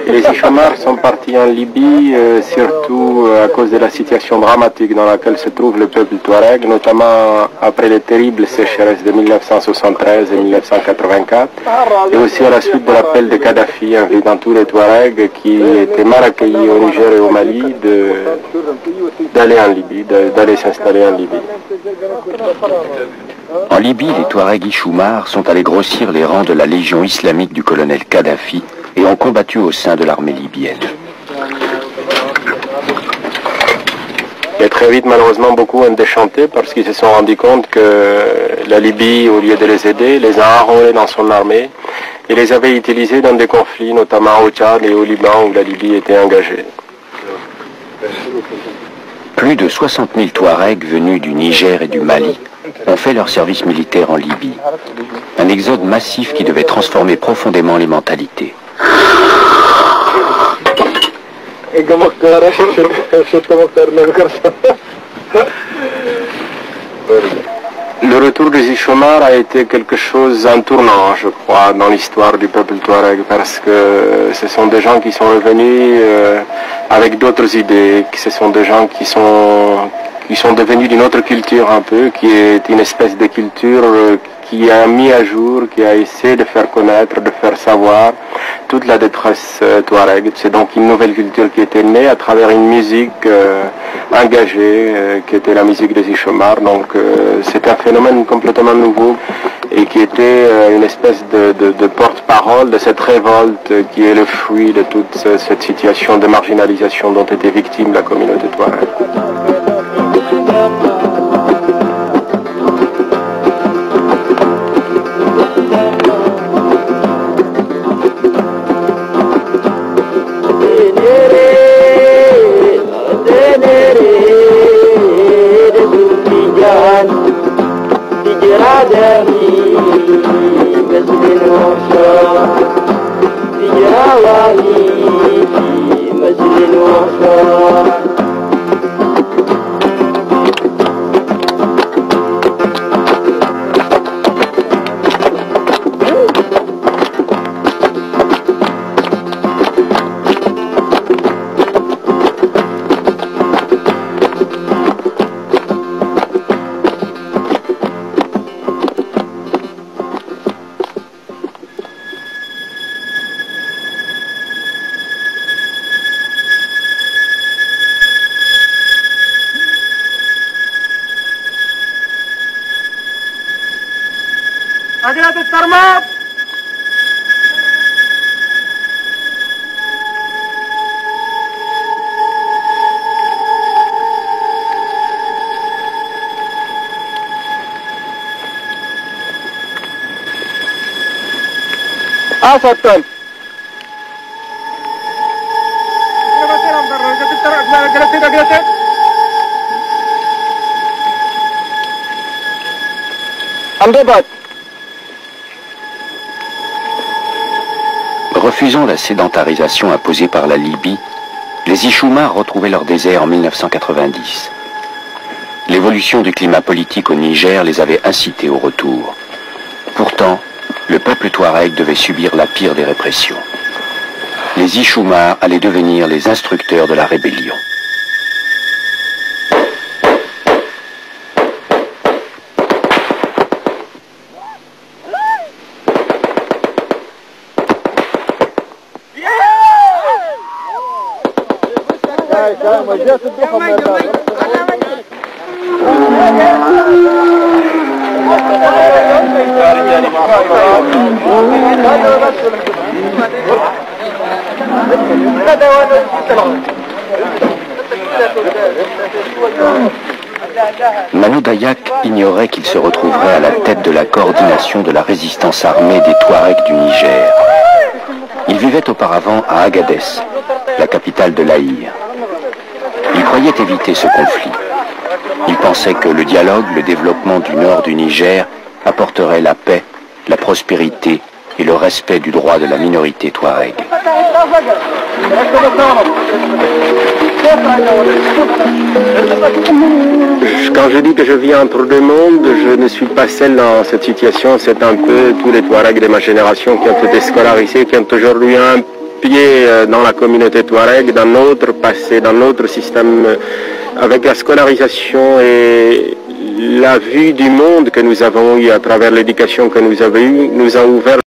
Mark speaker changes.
Speaker 1: Les Ichomars sont partis en Libye, surtout à cause de la situation dramatique dans laquelle se trouve le peuple touareg, notamment après les terribles sécheresses de 1973 et 1984, et aussi à la suite de l'appel de Kadhafi, invitant tous les Touaregs qui étaient mal accueillis au Niger et au Mali d'aller en Libye, d'aller s'installer en Libye.
Speaker 2: En Libye, les Touaregs Ichoumars sont allés grossir les rangs de la légion islamique du colonel Kadhafi et ont combattu au sein de l'armée libyenne.
Speaker 1: Et très vite, malheureusement, beaucoup ont déchanté parce qu'ils se sont rendus compte que la Libye, au lieu de les aider, les a enrôlés dans son armée et les avait utilisés dans des conflits, notamment au Tchad et au Liban où la Libye était engagée.
Speaker 2: Plus de 60 000 Touaregs venus du Niger et du Mali ont fait leur service militaire en Libye. Un exode massif qui devait transformer profondément les mentalités.
Speaker 1: Le retour des Ichomars a été quelque chose, un tournant, je crois, dans l'histoire du peuple touareg, parce que ce sont des gens qui sont revenus avec d'autres idées, ce sont des gens qui sont devenus d'une autre culture un peu, qui est une espèce de culture qui a mis à jour, qui a essayé de faire connaître, de faire savoir toute la détresse touareg. C'est donc une nouvelle culture qui était née à travers une musique engagée, qui était la musique des Ichomars. Donc c'est un phénomène complètement nouveau et qui était une espèce de porte-parole de cette révolte qui est le fruit de toute cette situation de marginalisation dont était victime la communauté touareg. Satan.
Speaker 2: Refusant la sédentarisation imposée par la Libye, les Ichoumars retrouvaient leur désert en 1990. L'évolution du climat politique au Niger les avait incités au retour. Pourtant, le peuple touareg devait subir la pire des répressions. Les Ichoumars allaient devenir les instructeurs de la rébellion. Manu Dayak ignorait qu'il se retrouverait à la tête de la coordination de la résistance armée des Touaregs du Niger. Il vivait auparavant à Agadez, la capitale de l'Aïr. Il croyait éviter ce conflit. Il pensait que le dialogue, le développement du nord du Niger apporterait la paix, la prospérité et le respect du droit de la minorité touareg.
Speaker 1: Quand je dis que je vis entre deux mondes, je ne suis pas seul dans cette situation. C'est un peu tous les Touaregs de ma génération qui ont été scolarisés, qui ont aujourd'hui un pied dans la communauté Touareg, dans notre passé, dans notre système. Avec la scolarisation et la vue du monde que nous avons eu à travers l'éducation que nous avons eue, nous a ouvert